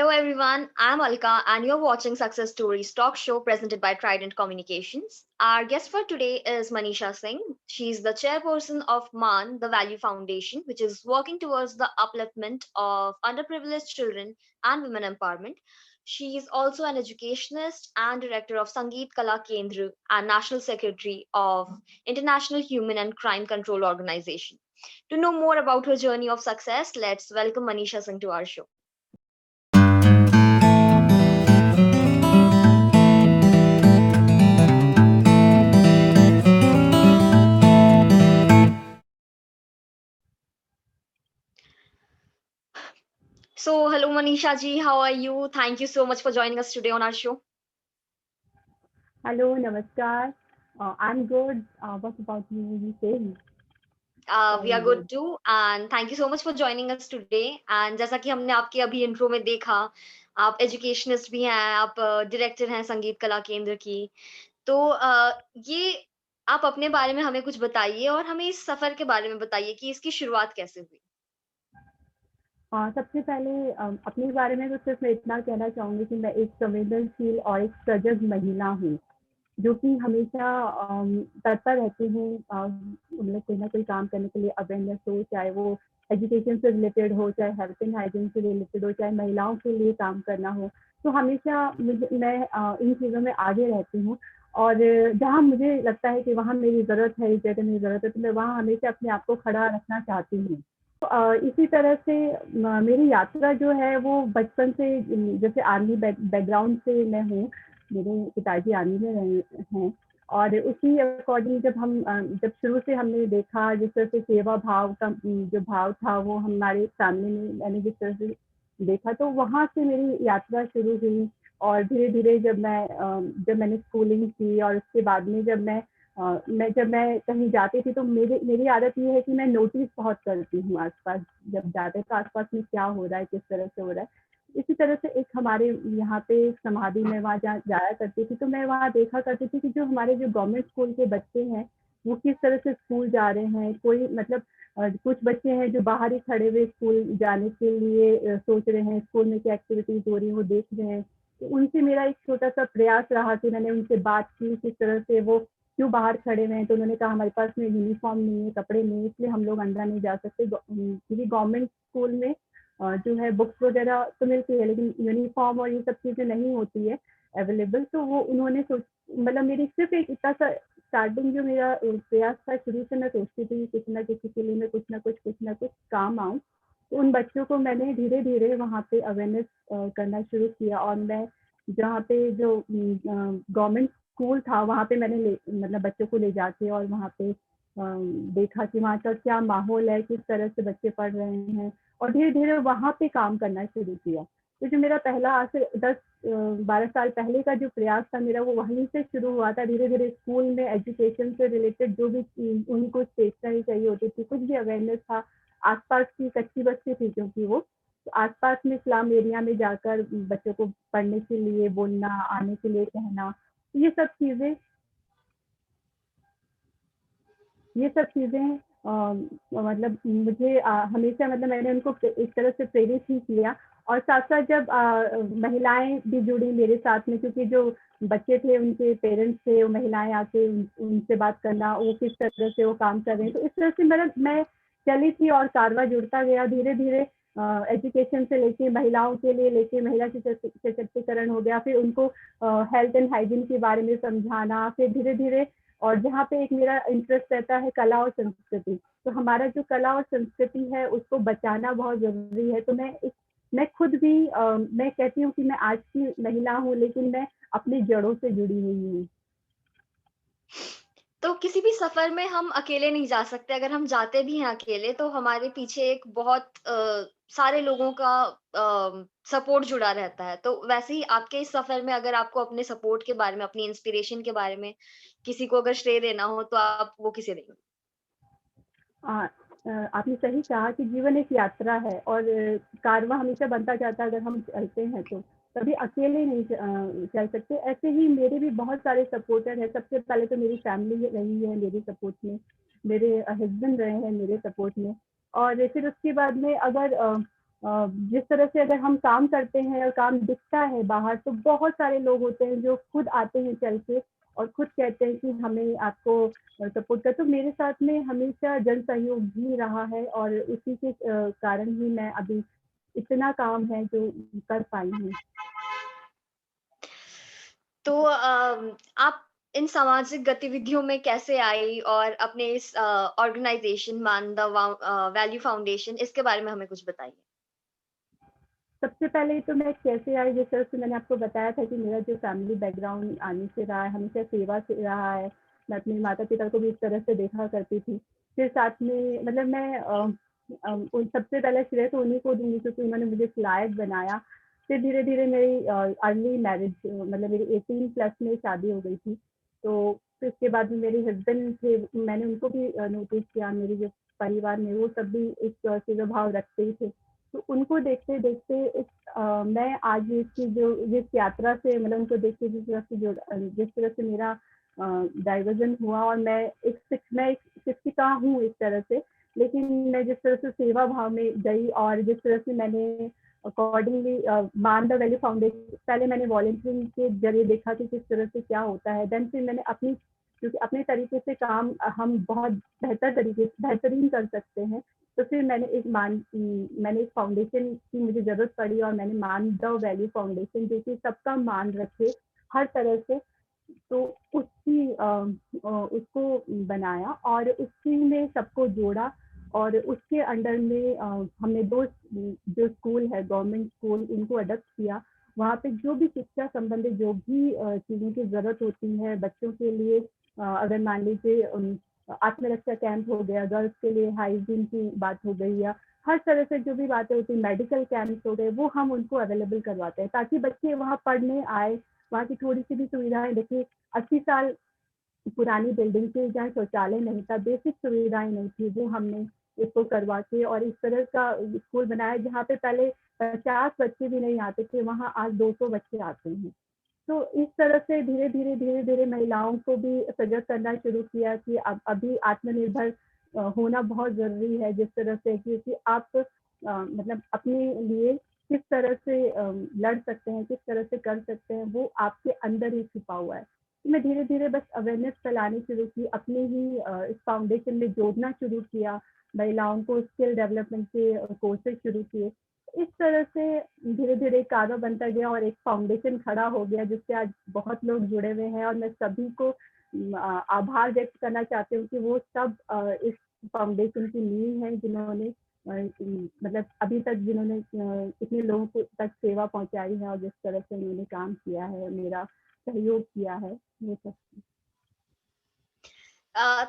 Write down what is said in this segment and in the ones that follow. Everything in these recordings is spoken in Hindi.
Hello everyone, I'm Alka and you're watching Success Stories talk show presented by Trident Communications. Our guest for today is Manisha Singh. She's the chairperson of MAN, the Value Foundation, which is working towards the upliftment of underprivileged children and women empowerment. She is also an educationist and director of Sangeet Kala Kendra and national secretary of International Human and Crime Control Organization. To know more about her journey of success, let's welcome Manisha Singh to our show. So, hello Manisha ji, how are you? Thank you so much for joining us today on our show. Hello, Namaskar. I'm good. What about you? You saying? We are All good good. too, and thank you so much for joining us today. And जैसा कि हमने आपके अभी इंट्रो में देखा, आप एजुकेशनिस्ट भी हैं, आप डायरेक्टर हैं संगीत कला केंद्र की। तो ये आप अपने बारे में हमें कुछ बताइए और हमें इस सफर के बारे में बताइए कि इसकी शुरुआत कैसे हुई? सबसे पहले अपने बारे में तो सिर्फ मैं इतना कहना चाहूँगी कि मैं एक संवेदनशील और एक सजग महिला हूँ, जो कि हमेशा तत्पर रहती हूँ मतलब कोई ना कोई काम करने के लिए अवेयरनेस हो, चाहे वो एजुकेशन से रिलेटेड हो, चाहे हेल्थ एंड हाइजीन से रिलेटेड हो, चाहे महिलाओं के लिए काम करना हो। तो हमेशा मैं इन चीज़ों में आगे रहती हूँ और जहाँ मुझे लगता है कि वहाँ मेरी ज़रूरत है, इस जगह मेरी ज़रूरत है, तो मैं वहाँ हमेशा अपने आप को खड़ा रखना चाहती हूँ। तो इसी तरह से मेरी यात्रा जो है वो बचपन से जैसे आर्मी बैकग्राउंड से मैं हूँ, मेरे पिताजी आर्मी में रहे हैं और उसी अकॉर्डिंग जब शुरू से हमने देखा जिस तरह से सेवा भाव का जो भाव था वो हमारे सामने में मैंने जिस तरह से देखा तो वहाँ से मेरी यात्रा शुरू हुई और धीरे-धीरे जब मैंने स्कूलिंग की और उसके बाद में जब मैं कहीं जाती थी तो मेरी आदत ये है कि मैं नोटिस बहुत करती हूँ आस-पास, जब जाते हैं तो आस-पास में क्या हो रहा है, किस तरह से हो रहा है। इसी तरह से एक हमारे यहाँ पे समाधि में वहाँ जहाँ जाया करती थी, तो मैं वहाँ देखा करती थी कि जो गवर्नमेंट स्कूल के बच्चे हैं, वो किस तरह से स्कूल जा रहे हैं। कोई मतलब कुछ बच्चे हैं जो बाहर ही खड़े हुए स्कूल जाने के लिए सोच रहे हैं, स्कूल में क्या एक्टिविटीज़ हो रही हैं, वो देख रहे हैं। तो उनसे मेरा एक छोटा-सा प्रयास रहा कि मैंने उनसे बात की, किस तरह से वो क्यों बाहर खड़े हुए हैं, तो उन्होंने कहा हमारे पास में यूनिफ़ॉर्म नहीं है, कपड़े नहीं है, इसलिए हम लोग अंदर नहीं जा सकते। क्योंकि गवर्नमेंट स्कूल में जो है बुक्स वगैरह तो मिलती है, लेकिन यूनिफ़ॉर्म और ये सब चीज़ें नहीं होती है अवेलेबल। तो वो उन्होंने सोच मतलब मेरी सिर्फ़ एक इतना सा स्टार्टिंग जो मेरा प्रयास था, शुरू से मैं सोचती थी कि किसी न किसी के लिए मैं कुछ न कुछ काम आऊँ। तो उन बच्चों को मैंने धीरे-धीरे वहाँ पे अवेयरनेस करना शुरू किया और मैं जहाँ पे जो गवर्नमेंट स्कूल था वहाँ पे मैंने मतलब बच्चों को ले जाके और वहाँ पे देखा कि वहाँ का क्या माहौल है, किस तरह से बच्चे पढ़ रहे हैं और धीरे-धीरे वहाँ पे काम करना शुरू किया। तो जो मेरा पहला आज से 10-12 साल पहले का जो प्रयास था मेरा वो वहीं से शुरू हुआ था। धीरे-धीरे स्कूल में एजुकेशन से रिलेटेड जो भी उनको स्टेशनरी चाहिए होती थी, कुछ भी अवेयरनेस था, आस-पास की कच्ची बस्ती थी क्योंकि वो, तो आस-पास में स्लम एरिया में जाकर बच्चों को पढ़ने के लिए बोलना, आने के लिए कहना, ये सब चीज़ें ये सब चीज़ें मतलब मुझे हमेशा मतलब मैंने उनको एक तरह से प्रेरित ही किया और साथ-साथ जब महिलाएँ भी जुड़ी मेरे साथ में क्योंकि जो बच्चे थे उनके पेरेंट्स थे, वो महिलाएँ आके उनसे बात करना, वो किस तरह से वो काम कर रहे हैं। तो इस तरह से मैं चली थी और कारवां जुड़ता गया धीरे-धीरे एजुकेशन से लेके महिलाओं के लिए लेके महिला सशक्तिकरण हो गया, फिर उनको हेल्थ एंड हाइजीन के बारे में समझाना, फिर धीरे-धीरे और जहाँ पे एक मेरा इंटरेस्ट रहता है कला और संस्कृति, तो हमारा जो कला और संस्कृति है उसको बचाना बहुत ज़रूरी है। तो मैं खुद भी मैं कहती हूँ कि मैं आज की महिला हूँ लेकिन मैं अपनी जड़ों से जुड़ी हुई हूँ। तो किसी भी सफर में हम अकेले नहीं जा सकते, अगर हम जाते भी हैं अकेले तो हमारे पीछे एक बहुत सारे लोगों का सपोर्ट जुड़ा रहता है। तो वैसे ही आपके इस सफर में अगर आपको अपने सपोर्ट के बारे में, अपनी इंस्पिरेशन के बारे में किसी को अगर श्रेय देना हो तो आप वो किसे देंगे? अ आपने सही कहा कि जीवन एक यात्रा है और कारवां हमेशा बनता जाता है अगर हम चलते हैं तो। कभी अकेले नहीं चल सकते। ऐसे ही मेरे भी बहुत सारे सपोर्टर हैं। सबसे पहले तो मेरी फैमिली रही है मेरे सपोर्ट में, मेरे हस्बैंड रहे हैं मेरे सपोर्ट में और फिर उसके बाद में अगर जिस तरह से अगर हम काम करते हैं और काम दिखता है बाहर, तो बहुत सारे लोग होते हैं जो खुद आते हैं चल के और खुद कहते हैं कि हमें आपको सपोर्ट कर। तो मेरे साथ में हमेशा जन सहयोग भी रहा है और उसी के कारण ही मैं अभी इतना काम है जो कर पाई हूँ। तो आप इन सामाजिक गतिविधियों में कैसे आई और अपने इस ऑर्गेनाइजेशन मान द वैल्यू फाउंडेशन इसके बारे में हमें कुछ बताइए? सबसे पहले तो मैं कैसे आई, जिस तरह से मैंने आपको बताया था कि मेरा जो फैमिली बैकग्राउंड आने से रहा है, हमेशा सेवा से रहा है। मैं अपने माता-पिता को भी इस तरह से देखा करती थी। फिर साथ में मतलब मैं उन सबसे पहले श्रेय तो उन्हीं को दूँगी क्योंकि उन्होंने मुझे इस लायक बनाया। फिर धीरे-धीरे मेरी अर्ली मैरिज मतलब मेरी 18 प्लस में शादी हो गई थी। तो फिर उसके बाद में मेरे हस्बैंड थे, मैंने उनको भी नोटिस किया, मेरे जो परिवार में वो सब भी एक सेवा भाव रखते ही थे। तो उनको देखते-देखते मैं आज की जो जिस यात्रा से मतलब उनको देख के जिस तरह से मेरा डाइवर्जन हुआ और मैं एक शिक्षिका हूँ एक तरह से, लेकिन मैं जिस तरह से सेवा भाव में गई और जिस तरह से मैंने अकॉर्डिंगली मान द वैल्यू फाउंडेशन पहले मैंने वॉलंटियरिंग के ज़रिए देखा कि किस तरह से क्या होता है। देन फिर मैंने क्योंकि अपने तरीके से काम हम बहुत बेहतरीन कर सकते हैं। तो फिर मैंने एक फाउंडेशन की मुझे ज़रूरत पड़ी और मैंने मान द वैल्यू फाउंडेशन जो कि सबका मान रखे हर तरह से, तो उसको बनाया और उसी में सबको जोड़ा और उसके अंडर में हमने 2 जो स्कूल है गवर्नमेंट स्कूल उनको अडॉप्ट किया। वहाँ पे जो भी शिक्षा संबंधित जो भी चीज़ों की ज़रूरत होती है बच्चों के लिए, अगर मान लीजिए आत्मरक्षा कैंप हो गया, गर्ल्स के लिए हाइजीन की बात हो गई या हर तरह से जो भी बातें होती हैं, मेडिकल कैंप्स हो गए, वो हम उनको अवेलेबल करवाते हैं ताकि बच्चे वहाँ पढ़ने आए। वहाँ की थोड़ी-सी भी सुविधाएँ देखिए 80 साल पुरानी बिल्डिंग थी जहाँ शौचालय नहीं था, बेसिक सुविधाएँ नहीं थी, वो हमने इसको करवा के और इस तरह का स्कूल बनाया जहाँ पे पहले 50 बच्चे भी नहीं आते थे, वहाँ आज 200 बच्चे आते हैं। तो इस तरह से धीरे-धीरे महिलाओं को भी सजग करना शुरू किया कि अब अभी आत्मनिर्भर होना बहुत ज़रूरी है, जिस तरह से क्योंकि आप मतलब अपने लिए किस तरह से लड़ सकते हैं, किस तरह से कर सकते हैं, वो आपके अंदर ही छुपा हुआ है। तो मैं धीरे-धीरे बस अवेयरनेस फैलानी शुरू की, अपने ही इस फाउंडेशन में जोड़ना शुरू किया, महिलाओं को स्किल डेवलपमेंट के कोर्सेज़ शुरू किए। इस तरह से धीरे-धीरे कारो बनता गया और एक फाउंडेशन खड़ा हो गया जिससे आज बहुत लोग जुड़े हुए हैं और मैं सभी को आभार व्यक्त करना चाहती हूँ कि वो सब इस फाउंडेशन की नींव हैं जिन्होंने मतलब अभी तक जिन्होंने इतने लोगों को तक सेवा पहुँचाई है और जिस तरह से उन्होंने काम किया है, मेरा सहयोग किया है, ये सब।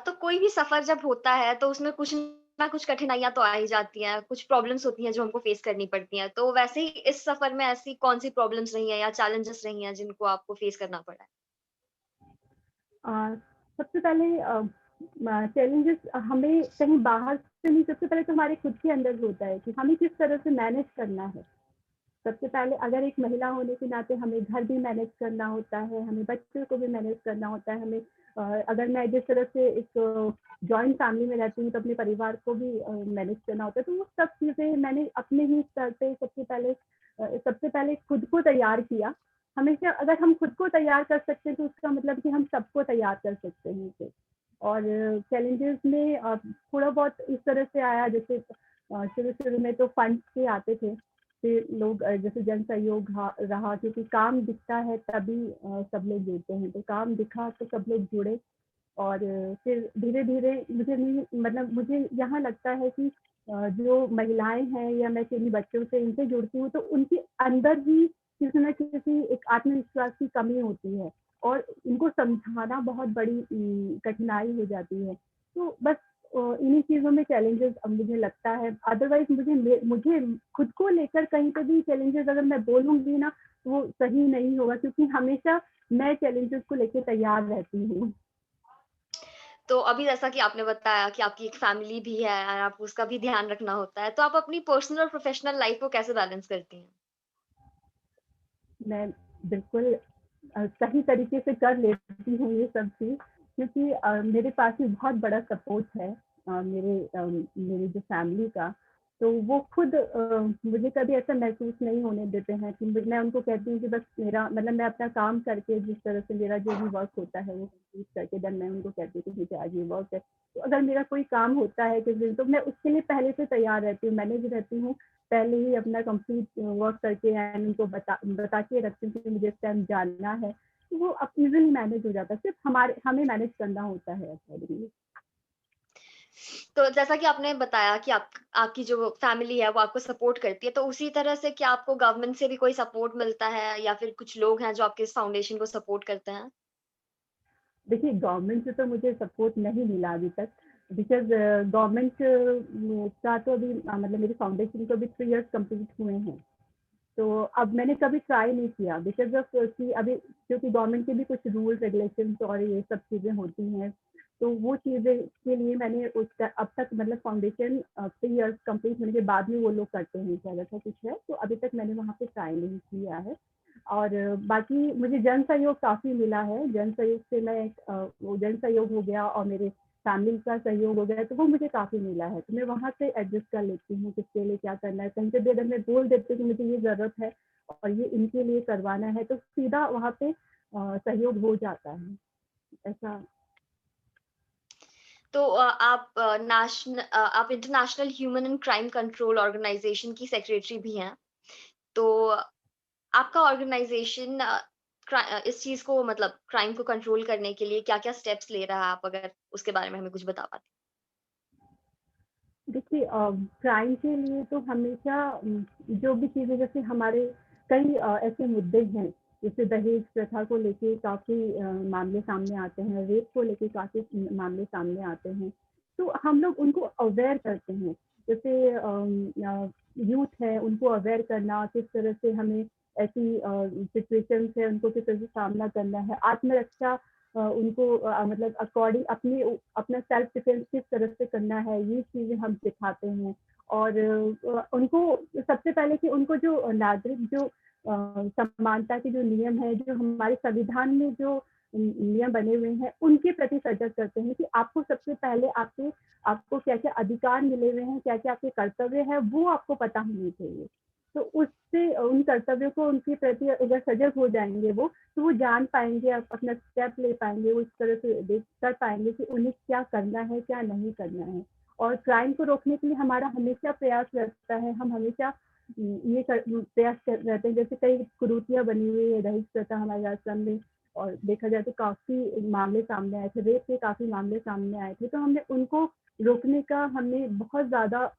तो कोई भी सफर जब होता है तो उसमें कुछ ना कुछ कठिनाइयाँ तो आ ही जाती हैं, कुछ प्रॉब्लम्स होती हैं जो हमको फेस करनी पड़ती हैं। तो वैसे ही इस सफर में ऐसी कौन-सी प्रॉब्लम्स रही हैं या चैलेंजेस रही हैं जिनको आपको फेस करना पड़ा है? सबसे पहले चैलेंजेस हमें कहीं बाहर से नहीं, सबसे पहले तो हमारे खुद के अंदर होता है कि हमें किस तरह से मैनेज करना है। सबसे पहले अगर एक महिला होने के नाते हमें घर भी मैनेज करना होता है, हमें बच्चों को भी मैनेज करना होता है, हमें अगर मैं जिस तरह से एक जॉइंट फैमिली में रहती हूँ तो अपने परिवार को भी मैनेज करना होता है। तो वो सब चीज़ें मैंने अपने ही स्तर पे सबसे पहले खुद को तैयार किया। हमेशा अगर हम खुद को तैयार कर सकते हैं तो उसका मतलब कि हम सबको तैयार कर सकते हैं फिर। और चैलेंजेस में थोड़ा बहुत इस तरह से आया जैसे शुरू-शुरू में तो फंड्स के आते थे। फिर लोग जैसे जन सहयोग रहा क्योंकि काम दिखता है तभी सब लोग जुड़ते हैं, तो काम दिखा तो सब लोग जुड़े और फिर धीरे-धीरे मुझे यहाँ लगता है कि जो महिलाएँ हैं या मैं किन्हीं बच्चों से इनसे जुड़ती हूँ तो उनके अंदर ही किसी न किसी एक आत्मविश्वास की कमी होती है और इनको समझाना बहुत बड़ी कठिनाई हो जाती है। तो बस इन्हीं चीज़ों में चैलेंजेस अब मुझे लगता है, अदरवाइज़ मुझे खुद को लेकर कहीं पे भी चैलेंजेस अगर मैं बोलूँगी ना, तो वो सही नहीं होगा क्योंकि हमेशा मैं चैलेंजेस को लेके तैयार रहती हूँ। तो अभी जैसा कि आपने बताया कि आपकी एक फैमिली भी है और आपको उसका भी ध्यान रखना होता है, तो आप अपनी पर्सनल और प्रोफेशनल लाइफ को कैसे बैलेंस करती हैं? मैं बिल्कुल सही तरीके से कर लेती हूँ ये सब चीज़ क्योंकि मेरे पास भी बहुत बड़ा सपोर्ट है मेरे जो फैमिली का। तो वो खुद मुझे कभी ऐसा महसूस नहीं होने देते हैं कि मैं उनको कहती हूँ कि बस मेरा मतलब मैं अपना काम करके जिस तरह से मेरा जो भी वर्क होता है वो कंप्लीट करके देन मैं उनको कहती हूँ कि मुझे आज ये वर्क है। तो अगर मेरा कोई काम होता है किसी दिन तो मैं उसके लिए पहले से तैयार रहती हूँ, मैनेज रहती हूँ, पहले ही अपना कंप्लीट वर्क करके एंड उनको बता के रखती हूँ कि मुझे इस टाइम जानना है। तो वो अब इजीली मैनेज हो जाता है, सिर्फ हमें मैनेज करना होता है अकॉर्डिंगली। तो जैसा कि आपने बताया कि आपकी जो फैमिली है वो आपको सपोर्ट करती है, तो उसी तरह से क्या आपको गवर्नमेंट से भी कोई सपोर्ट मिलता है या फिर कुछ लोग हैं जो आपके इस फाउंडेशन को सपोर्ट करते हैं? देखिए गवर्नमेंट से तो मुझे सपोर्ट नहीं मिला अभी तक, बिकॉज गवर्नमेंट का तो अभी मतलब मेरी फाउंडेशन को अभी 3 इयर्स कंप्लीट हुए हैं। तो अब मैंने कभी ट्राई नहीं किया बिकॉज ऑफ कि अभी क्योंकि गवर्नमेंट के भी कुछ रूल रेगुलेशंस और ये सब चीज़ें होती हैं। तो वो चीज़ें के लिए मैंने उसका अब तक मतलब फाउंडेशन 3 इयर्स कंप्लीट होने के बाद में वो लोग करते हैं क्या ऐसा कुछ है, तो अभी तक मैंने वहाँ पे ट्राई नहीं किया है। और बाकी मुझे जन सहयोग काफ़ी मिला है, जन सहयोग से मैं वो जन सहयोग हो गया और मेरे फैमिली का सहयोग हो गया, तो वो मुझे काफ़ी मिला है। तो मैं वहाँ से एडजस्ट कर लेती हूँ किसके लिए क्या करना है। कहीं पे भी अगर मैं बोल देती हूँ कि मुझे ये ज़रूरत है और ये इनके लिए करवाना है, तो सीधा वहाँ पे सहयोग हो जाता है। ऐसा। तो आप international human and crime control organisation की सेक्रेटरी भी हैं। तो आपका ऑर्गेनाइजेशन इस चीज़ को मतलब क्राइम को कंट्रोल करने के लिए क्या-क्या स्टेप्स ले रहा है? आप अगर उसके बारे में हमें कुछ बता पाते? देखिए क्राइम के लिए तो हमेशा जो भी चीज़ें जैसे हमारे कई ऐसे मुद्दे हैं, जैसे दहेज प्रथा को लेके काफ़ी मामले सामने आते हैं, रेप को लेके काफ़ी मामले सामने आते हैं। तो हम लोग उनको अवेयर करते हैं, जैसे यूथ है उनको अवेयर करना, किस तरह से हमें ऐसी सिचुएशंस है उनको किस तरह से सामना करना है, आत्मरक्षा उनको मतलब अकॉर्डिंग अपनी अपना सेल्फ डिफेंस किस तरह से करना है, ये चीज़ें हम सिखाते हैं। और उनको सबसे पहले कि उनको जो नागरिक जो समानता के जो नियम है, जो हमारे संविधान में जो नियम बने हुए हैं, उनके प्रति सजग करते हैं कि आपको सबसे पहले आपके आपको क्या-क्या अधिकार मिले हुए हैं, क्या-क्या आपके कर्तव्य हैं, वो आपको पता होने चाहिए। तो उससे उन कर्तव्यों को उनके प्रति अगर सजग हो जाएँगे वो, तो वो जान पाएँगे, अपना स्टेप ले पाएँगे, वो इस तरह से देख कर पाएँगे कि उन्हें क्या करना है, क्या नहीं करना है। और क्राइम को रोकने के लिए हमारा हमेशा प्रयास रहता है, हम हमेशा प्रयास कर रहते हैं, जैसे कई कुरीतियाँ बनी हुई है, दहेज प्रथा हमारे आश्रम में और देखा जाए तो काफ़ी मामले सामने आए थे, रेप के काफ़ी मामले सामने आए थे, तो हमने उनको रोकने का हमने बहुत ज़्यादा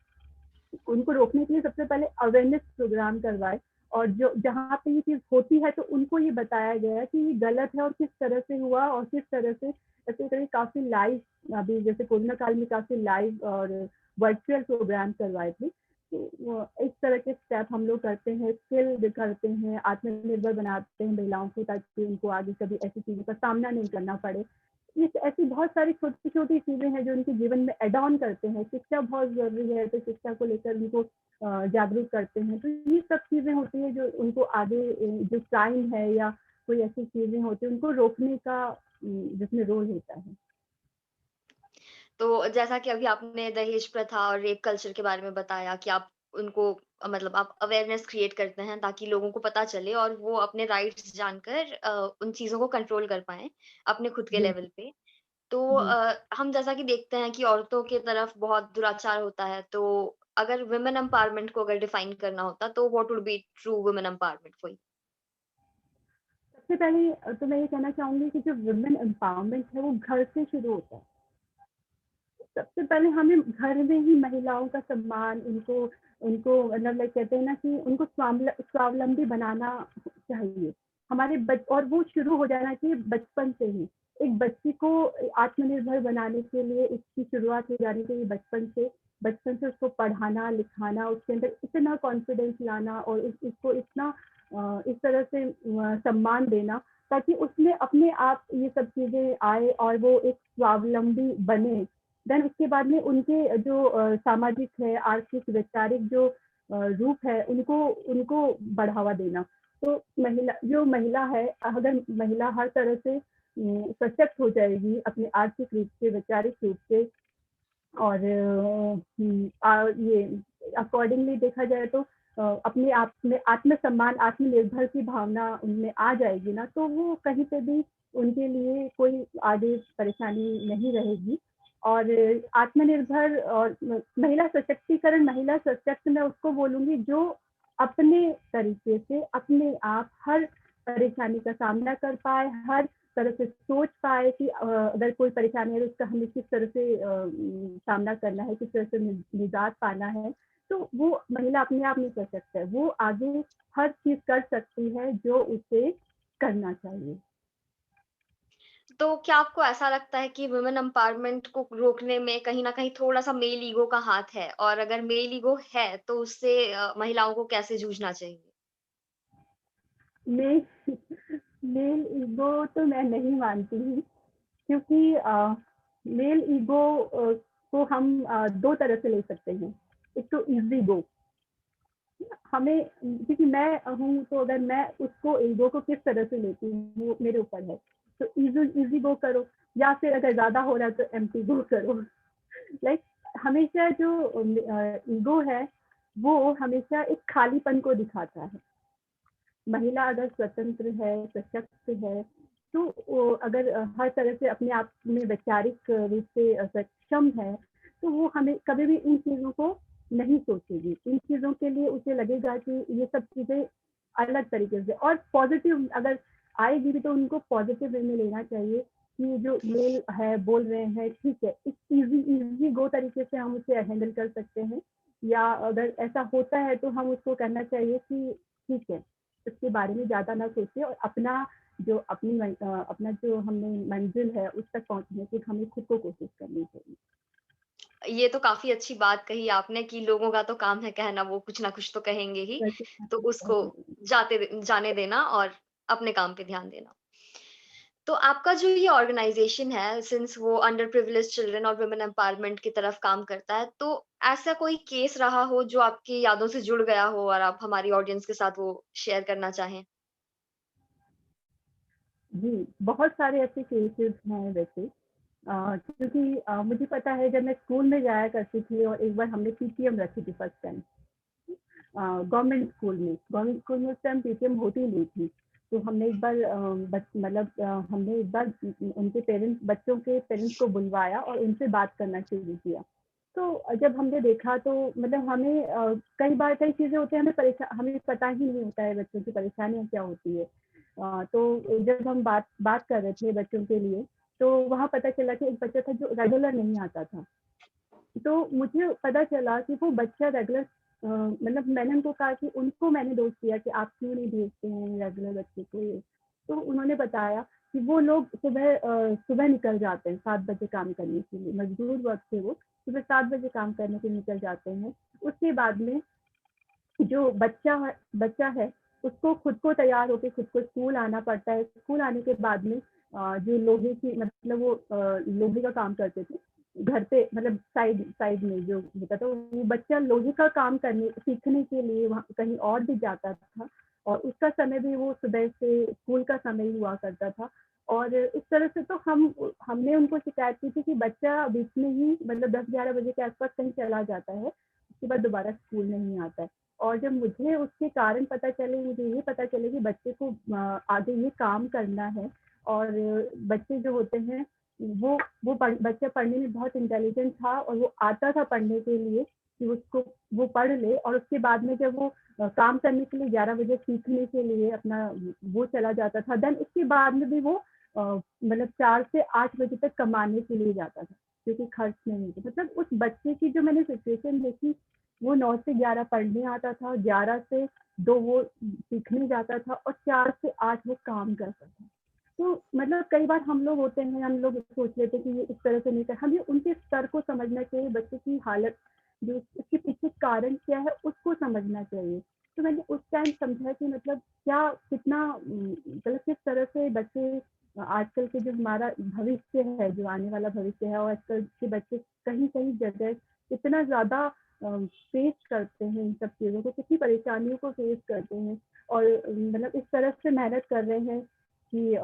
उनको रोकने के लिए सबसे पहले अवेयरनेस प्रोग्राम करवाए और जो जहाँ पे ये चीज़ होती है तो उनको ये बताया गया कि ये गलत है और किस तरह से हुआ और किस तरह से ऐसे करके काफ़ी लाइव अभी जैसे कोरोना काल में काफ़ी लाइव और वर्चुअल प्रोग्राम करवाए थे। तो इस तरह के स्टेप हम लोग करते हैं, स्किल करते हैं, आत्मनिर्भर बनाते हैं महिलाओं को ताकि उनको आगे कभी ऐसी चीज़ों का सामना नहीं करना पड़े। ये ऐसी बहुत सारी छोटी-छोटी चीज़ें हैं जो उनके जीवन में ऐड ऑन करते हैं। शिक्षा बहुत ज़रूरी है, तो शिक्षा को लेकर उनको जागरूक करते हैं। तो ये सब चीज़ें होती हैं जो उनको आगे जो क्राइम है या कोई ऐसी चीज़ें होती हैं, उनको रोकने का जिसमें रोल होता है। तो जैसा कि अभी आपने दहेज प्रथा और रेप कल्चर के बारे में बताया कि आप उनको मतलब आप अवेयरनेस क्रिएट करते हैं ताकि लोगों को पता चले और वो अपने राइट्स जानकर उन चीज़ों को कंट्रोल कर पाएँ, अपने खुद के बिल्कुल, लेवल पे। तो जी। हम जैसा कि देखते हैं कि औरतों की तरफ बहुत दुराचार होता है, तो अगर वुमेन एम्पावरमेंट को अगर डिफाइन करना होता, तो what would be true women empowerment for you? सबसे पहले तो मैं ये कहना चाहूँगी कि जो वुमेन एम्पावरमेंट है, वो घर से शुरू होता है। सबसे पहले हमें घर में ही महिलाओं का सम्मान उनको उनको मतलब लाइक कहते हैं ना कि उनको स्वावलंबी बनाना चाहिए। हमारे बच और वो शुरू हो जाना चाहिए बचपन से ही। एक बच्ची को आत्मनिर्भर बनाने के लिए इसकी शुरुआत हो जानी चाहिए बचपन से। बचपन से उसको पढ़ाना, लिखाना, उसके अंदर इतना कॉन्फिडेंस लाना और उसको इतना इस तरह से सम्मान देना ताकि उसमें अपने आप ये सब चीज़ें आए और वो एक स्वावलंबी बने। देन उसके बाद में उनके जो सामाजिक है, आर्थिक, वैचारिक जो रूप है, उनको उनको बढ़ावा देना। तो महिला है, अगर महिला हर तरह से सशक्त हो जाएगी, अपने आर्थिक रूप से, वैचारिक रूप से और ये अकॉर्डिंगली देखा जाए तो अपने आप में आत्मसम्मान, आत्मनिर्भर की भावना उनमें आ जाएगी ना, तो वो कहीं पे भी उनके लिए कोई आगे परेशानी नहीं रहेगी। और आत्मनिर्भर और महिला सशक्तिकरण, महिला सशक्त मैं उसको बोलूँगी जो अपने तरीके से अपने आप हर परेशानी का सामना कर पाए, हर तरह से सोच पाए कि अगर कोई परेशानी है तो उसका हमें किस तरह से सामना करना है, किस तरह से निजात पाना है। तो वो महिला अपने आप में सशक्त है, वो आगे हर चीज कर सकती है जो उसे करना चाहिए। तो क्या आपको ऐसा लगता है कि वुमेन एम्पावरमेंट को रोकने में कहीं न कहीं थोड़ा-सा मेल ईगो का हाथ है? और अगर मेल ईगो है, तो उससे महिलाओं को कैसे जूझना चाहिए? मेल मेल ईगो तो मैं नहीं मानती हूँ, क्योंकि मेल ईगो को हम दो तरह से ले सकते हैं। एक तो इजी गो, हमें, क्योंकि मैं हूँ तो अगर मैं उसको ईगो को किस तरह से लेती हूँ वो मेरे ऊपर है। तो इजी इजी गो करो, या फिर अगर ज्यादा हो रहा है तो एम्प्टी गो करो। लाइक हमेशा जो ईगो है वो हमेशा एक खालीपन को दिखाता है। महिला अगर स्वतंत्र है, सशक्त है, तो अगर हर तरह से अपने आप में वैचारिक रूप से सक्षम है, तो वो हमें कभी भी इन चीजों को नहीं सोचेगी। इन चीजों के लिए उसे लगेगा कि ये सब चीजें अलग तरीके से, और पॉजिटिव अगर आएगी भी तो उनको पॉजिटिव वे में लेना चाहिए कि जो मेल है बोल रहे हैं ठीक है, इस इजी इजी गो तरीके से हम उसे हैंडल कर सकते हैं। या अगर ऐसा होता है तो हम उसको करना चाहिए कि ठीक है, इसके बारे में ज़्यादा ना सोचें और अपना जो हमें मंजिल है उस तक पहुँचने की हमें खुद को कोशिश करनी चाहिए। ये तो काफ़ी अच्छी बात कही आपने कि लोगों का तो काम है कहना, वो कुछ ना कुछ तो कहेंगे ही, वैसे तो उसको जाने देना और अपने काम पे ध्यान देना। तो आपका जो ये ऑर्गनाइज़ेशन है, सिंस वो अंडर प्रिविलेज्ड चिल्ड्रन और वुमेन एम्पावरमेंट की तरफ काम करता है, तो ऐसा कोई केस रहा हो जो आपकी यादों से जुड़ गया हो और आप हमारी ऑडियंस के साथ वो शेयर करना चाहें? जी, बहुत सारे ऐसे केसेस हैं वैसे। क्योंकि मुझे पता है जब मैं स्कूल में जाया करती थी और एक बार हमने पीटीएम रखी थी फर्स्ट टाइम। गवर्नमेंट स्कूल में उस टाइम पीटीएम होती नहीं थी। तो हमने एक बार हमने एक बार उनके पेरेंट्स, बच्चों के पेरेंट्स को बुलवाया और उनसे बात करना शुरू किया। तो जब हमने देखा तो मतलब हमें कई बार कई चीज़ें होती हैं, हमें पता ही नहीं होता है बच्चों की परेशानियाँ क्या होती है। तो जब हम बात बात कर रहे थे बच्चों के लिए, तो वहाँ पता चला कि एक बच्चा था जो रेगुलर नहीं आता था। तो मुझे पता चला कि वो बच्चा रेगुलर, मतलब मैंने उनको कहा कि उनको मैंने दोष दिया कि आप क्यों नहीं भेजते हैं रेगुलर बच्चे को ये। तो उन्होंने बताया कि वो लोग सुबह निकल जाते हैं 7 बजे काम करने के लिए, मजदूर वर्ग थे वो, सुबह 7 बजे काम करने के लिए निकल जाते हैं। उसके बाद में जो बच्चा है उसको खुद को तैयार होके खुद को स्कूल आना पड़ता है। स्कूल आने के बाद में जो लोहे की, मतलब वो लोहे का काम करते थे घर पे, मतलब साइड साइड में जो होता था, वो बच्चा लोहे का काम करने सीखने के लिए वहाँ कहीं और भी जाता था। और उसका समय भी वो सुबह से स्कूल का समय ही हुआ करता था। और इस तरह से तो हमने उनको शिकायत की थी कि बच्चा बीच में ही, मतलब 10-11 बजे के आसपास कहीं चला जाता है, उसके बाद दोबारा स्कूल नहीं आता है। और जब मुझे उसके कारण पता चले, मुझे ये पता चले कि बच्चे को आगे ये काम करना है। और बच्चे जो होते हैं वो बच्चा पढ़ने में बहुत इंटेलिजेंट था और वो आता था पढ़ने के लिए कि उसको वो पढ़ ले, और उसके बाद में जब वो काम करने के लिए 11 बजे सीखने के लिए अपना वो चला जाता था, देन उसके बाद में भी वो मतलब 4 से 8 बजे तक कमाने के लिए जाता था, क्योंकि खर्च नहीं थे। मतलब उस बच्चे की जो मैंने सिचुएशन देखी, वो 9 से 11 पढ़ने आता था, 11 से 2 वो सीखने जाता था और 4 से 8 वो काम करता था। तो मतलब कई बार हम लोग होते हैं, हम लोग सोच लेते हैं कि ये इस तरह से नहीं कर, हमें उनके स्तर को समझना चाहिए, बच्चे की हालत जो उसके पीछे कारण क्या है उसको समझना चाहिए। तो मैंने उस टाइम समझा कि मतलब क्या कितना मतलब किस तरह से बच्चे आजकल के जो हमारा भविष्य है, जो आने वाला भविष्य है, और आजकल के बच्चे कहीं कहीं जगह इतना ज्यादा फेस करते हैं इन सब चीज़ों को, कितनी परेशानियों को फेस करते हैं। और मतलब इस तरह से मेहनत कर रहे हैं कि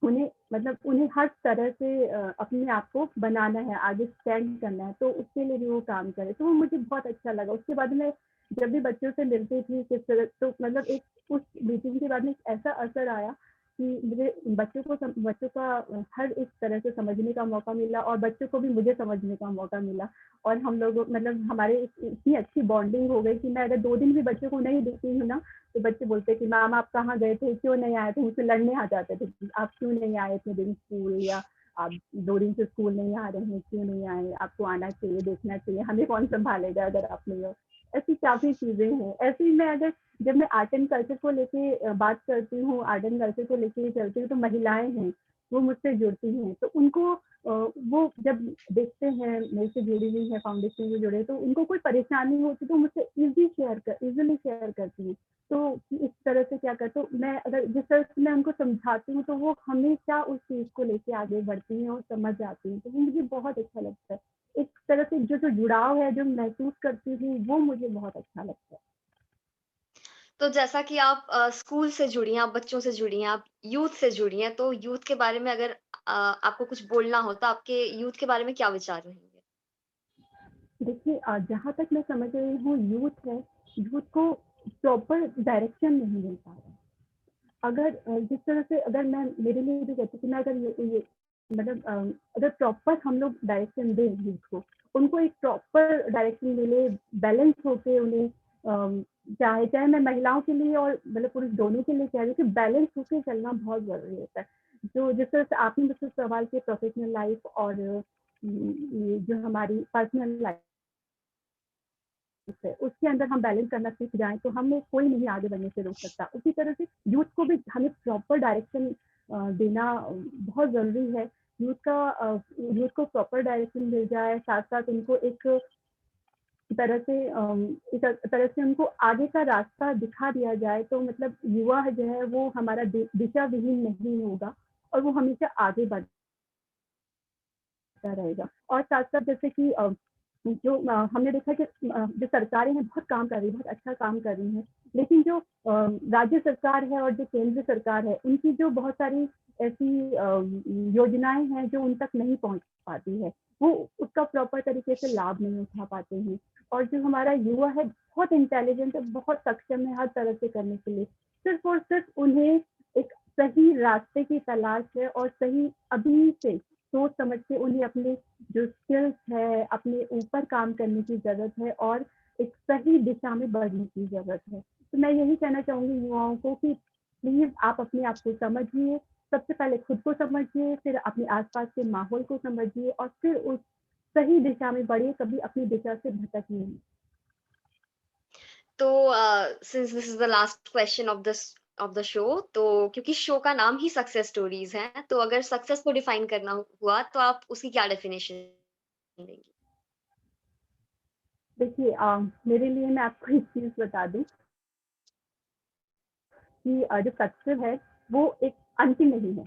उन्हें हर तरह से अपने आप को बनाना है, आगे स्टैंड करना है, तो उसके लिए भी वो काम करे। तो वो मुझे बहुत अच्छा लगा। उसके बाद में जब भी बच्चों से मिलती थी किस तरह, तो मतलब एक उस मीटिंग के बाद में एक ऐसा असर आया कि मुझे बच्चों का हर एक तरह से समझने का मौका मिला और बच्चों को भी मुझे समझने का मौका मिला। और हम लोग मतलब हमारे इतनी अच्छी बॉन्डिंग हो गई कि मैं अगर 2 दिन भी बच्चों को नहीं देखती हूँ ना, तो बच्चे बोलते कि मैम आप कहाँ गए थे, क्यों नहीं आए थे, मुझसे लड़ने आ जाते थे कि आप क्यों नहीं आए इतने दिन स्कूल, या आप 2 दिन से स्कूल नहीं आ रहे हैं, क्यों नहीं आए, आपको आना चाहिए, देखना चाहिए, हमें कौन संभालेगा अगर आप नहीं हो। ऐसी काफ़ी चीज़ें हैं। ऐसे ही मैं अगर जब मैं आर्ट एंड कल्चर को लेके बात करती हूँ, आर्ट एंड कल्चर को लेके चलती हूँ, तो महिलाएँ हैं, वो मुझसे जुड़ती हैं। तो उनको वो जब देखते हैं मेरे से जुड़ी हुई है, फाउंडेशन से जुड़े, तो उनको कोई परेशानी होती तो मुझसे ईज़िली शेयर करती हैं। तो इस तरह से क्या करते, तो मैं अगर जिस तरह से मैं उनको समझाती हूँ, तो वो हमेशा उस चीज़ को लेके आगे बढ़ती हैं और समझ जाती हैं। तो वो मुझे बहुत अच्छा लगता है। एक तरह से जो जुड़ाव है, जो महसूस करती हूँ, वो मुझे बहुत अच्छा लगता है। तो जैसा कि आप स्कूल से जुड़ी हैं, आप बच्चों से जुड़ी हैं, आप यूथ से जुड़ी हैं, तो यूथ के बारे में अगर आपको कुछ बोलना हो, तो आपके यूथ के बारे में क्या विचार रहेंगे? देखिए जहाँ तक मैं समझ रही हूँ, यूथ को प्रॉपर डायरेक्शन नहीं मिल पा रहा है। अगर जिस तरह से अगर मैं मेरे लिए भी कहती हूँ कि मैं अगर ये मतलब अगर प्रॉपर हम लोग डायरेक्शन दें यूथ को, उनको एक प्रॉपर डायरेक्शन मिले, बैलेंस होके उन्हें चाहे चाहे मैं महिलाओं के लिए और मतलब पुरुष दोनों के लिए कह रही हूँ कि बैलेंस होके चलना बहुत ज़रूरी होता है। जो जिस तरह से आपने मुझसे सवाल किया प्रोफेशनल लाइफ और ये जो हमारी पर्सनल लाइफ है, उसके अंदर हम बैलेंस करना सीख जाएँ, तो हमें कोई नहीं आगे बढ़ने से रोक सकता। उसी तरह से यूथ को भी हमें प्रॉपर डायरेक्शन देना बहुत ज़रूरी है। यूथ को प्रॉपर डायरेक्शन मिल जाए, साथ-साथ उनको एक एक तरह से उनको आगे का रास्ता दिखा दिया जाए, तो मतलब युवा जो है वो हमारा दिशा विहीन नहीं होगा और वो हमेशा आगे बढ़ रहेगा। और साथ-साथ जैसे कि हमने देखा कि जो सरकारें हैं बहुत काम कर रही हैं, बहुत अच्छा काम कर रही हैं। लेकिन जो राज्य सरकार है और जो केंद्र सरकार है, उनकी जो बहुत सारी ऐसी योजनाएँ हैं जो उन तक नहीं पहुँच पाती है। वो उसका प्रॉपर तरीके से लाभ नहीं उठा पाते हैं। और जो हमारा युवा है बहुत इंटेलिजेंट है, बहुत सक्षम है हर तरह से करने के लिए। सिर्फ़ और सिर्फ़ उन्हें एक सही रास्ते की तलाश है और सही अभी से सोच समझ के उन्हें अपने जो स्किल्स है, अपने ऊपर काम करने की ज़रूरत है और एक सही दिशा में बढ़ने की ज़रूरत है। तो मैं यही कहना चाहूँगी युवाओं को कि प्लीज़ आप अपने आप को समझिए, सबसे पहले खुद को समझिए, फिर अपने आस-पास के माहौल को समझिए और फिर उस सही दिशा में बढ़िए, कभी अपनी दिशा से भटकिए नहीं। तो since this is the last question of the show, तो क्योंकि शो का नाम ही सक्सेस स्टोरीज़ है, तो अगर सक्सेस को डिफाइन करना हुआ, तो आप उसकी क्या डेफिनिशन देंगी? देखिए मेरे लिए मैं आपको एक चीज़ बता दूँ कि जो सक्सेस है, वो एक अंतिम नहीं है।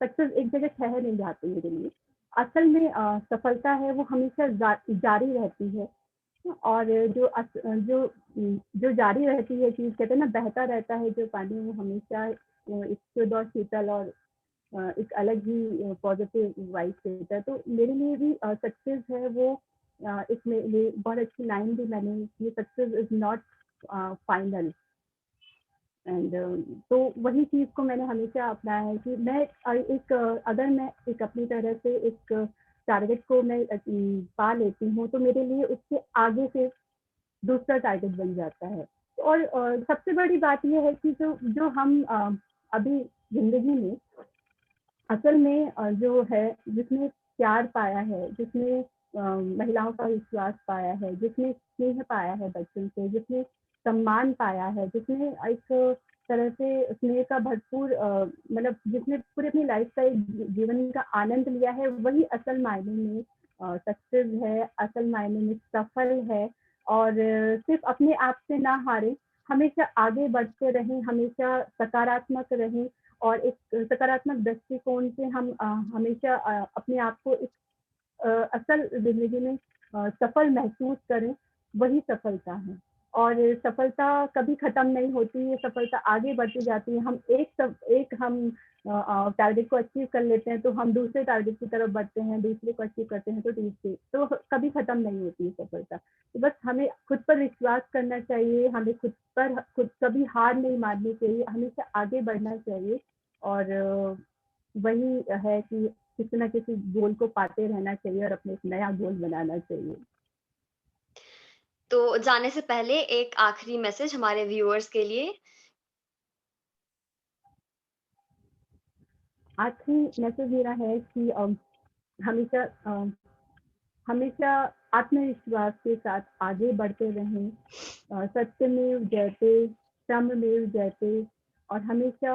सक्सेस एक जगह ठहर नहीं जाती मेरे लिए। असल में सफलता है वो हमेशा जारी रहती है और जो जारी रहती है चीज़ कहते हैं ना बहता रहता है जो पानी वो हमेशा एक शुद्ध और शीतल और एक अलग ही पॉजिटिव वाइब देता है। तो मेरे लिए भी सक्सेस है वो इसमें ये बहुत अच्छी लाइन भी मैंने ये success is not final and तो वही चीज़ को मैंने हमेशा अपनाया है कि अगर मैं एक अपनी तरह से एक टारगेट को मैं पा लेती हूँ, तो मेरे लिए उसके आगे से दूसरा टारगेट बन जाता है। और सबसे बड़ी बात ये है कि जो जो हम अभी ज़िंदगी में असल में जो है जिसने प्यार पाया है, जिसने महिलाओं का विश्वास पाया है, जिसने स्नेह पाया है बच्चों से, जिसने सम्मान पाया है, जिसने एक तरह से स्नेह का भरपूर मतलब जिसने पूरी अपनी लाइफ का एक जीवन का आनंद लिया है, वही असल मायने में सक्सेस है, असल मायने में सफल है और सिर्फ अपने आप से ना हारें, हमेशा आगे बढ़ते रहें, हमेशा सकारात्मक रहें और एक सकारात्मक दृष्टिकोण से हम हमेशा अपने आप को एक असल ज़िंदगी में सफल महसूस करें, वही सफलता है। और सफलता कभी खत्म नहीं होती है, सफलता आगे बढ़ती जाती है। हम हम टारगेट को अचीव कर लेते हैं तो हम दूसरे टारगेट की तरफ बढ़ते हैं, दूसरे को अचीव करते हैं तो तीसरे, तो कभी खत्म नहीं होती है सफलता। तो बस हमें खुद पर विश्वास करना चाहिए, हमें खुद कभी हार नहीं माननी चाहिए, हमेशा आगे बढ़ना चाहिए। और वही है कि किसी ना किसी गोल को पाते रहना चाहिए और अपने एक नया गोल बनाना चाहिए। तो जाने से पहले एक आखिरी मैसेज हमारे व्यूअर्स के लिए। आखिरी मैसेज मेरा है कि हमेशा हमेशा आत्मविश्वास के साथ आगे बढ़ते रहें। सत्यमेव जयते, श्रममेव जयते। और हमेशा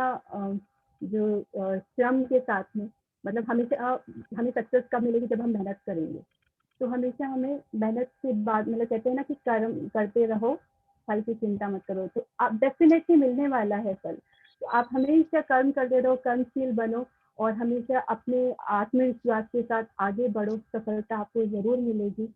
जो श्रम के साथ में, मतलब हमेशा हमें सक्सेस कब मिलेगी, जब हम मेहनत करेंगे। तो हमेशा हमें मेहनत के बाद, मतलब कहते हैं ना कि कर्म करते रहो, फल की चिंता मत करो, तो आप डेफिनेटली मिलने वाला है फल। तो आप हमेशा कर्म करते रहो, कर्मशील बनो और हमेशा अपने आत्मविश्वास के साथ आगे बढ़ो, सफलता आपको जरूर मिलेगी।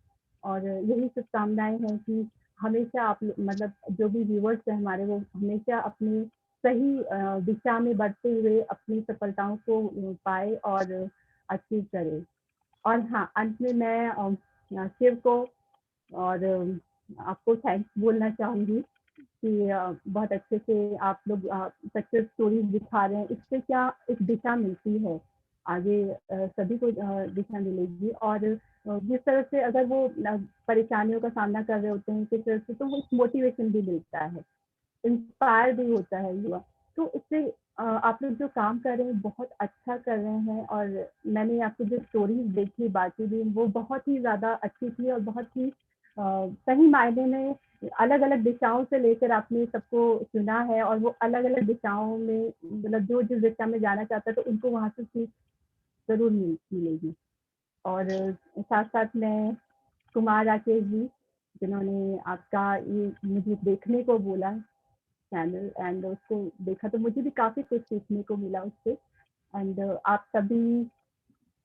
और यही शुभकामनाएं हैं कि हमेशा आप, मतलब जो भी व्यूअर्स हैं हमारे, वो हमेशा अपनी सही दिशा में बढ़ते हुए अपनी सफलताओं को पाए और अचीव करे। और हाँ, अंत में मैं शिव को और आपको थैंक्स बोलना चाहूंगी कि बहुत अच्छे से आप लोग सक्सेस स्टोरीज दिखा रहे हैं। इससे क्या एक दिशा मिलती है आगे, सभी को दिशा मिलेगी। और जिस तरह से अगर वो परेशानियों का सामना कर रहे होते हैं किस तरह से, तो वो मोटिवेशन भी मिलता है, इंस्पायर भी होता है युवा। तो इससे आप लोग जो काम कर रहे हैं बहुत अच्छा कर रहे हैं। और मैंने आपकी जो स्टोरीज देखी, बातें भी, वो बहुत ही ज़्यादा अच्छी थी और बहुत ही सही मायने में अलग अलग दिशाओं से लेकर आपने सबको चुना है। और वो अलग अलग दिशाओं में, मतलब जो जिस दिशा में जाना चाहता है तो उनको वहाँ से सीख जरूर मिलेगी। और साथ साथ मैं कुमार राकेश जी, जिन्होंने आपका ये मुझे देखने को बोला चैनल, एंड उसको देखा तो मुझे भी काफी कुछ सीखने को मिला उससे। एंड आप सभी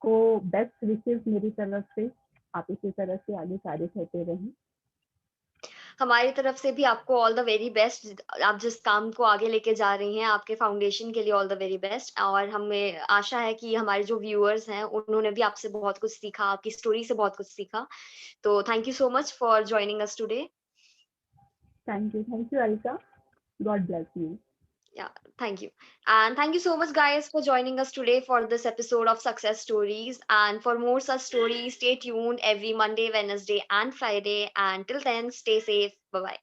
को बेस्ट विशेष मेरी तरफ से। आप इसी तरह से आगे कार्य करते रहें। हमारी तरफ से भी आपको ऑल द वेरी बेस्ट। आप जिस काम को आगे लेके जा रही हैं, आपके फाउंडेशन के लिए ऑल द वेरी बेस्ट। और हमें आशा है कि हमारे जो व्यूअर्स हैं, उन्होंने भी आपसे बहुत कुछ सीखा, आपकी स्टोरी से बहुत कुछ सीखा। तो thank you so much for joining us today. Thank you Alka, God bless you. Yeah, thank you. And thank you so much, guys, for joining us today for this episode of Success Stories. And for more such stories, stay tuned every Monday, Wednesday, and Friday. And till then, stay safe. Bye bye.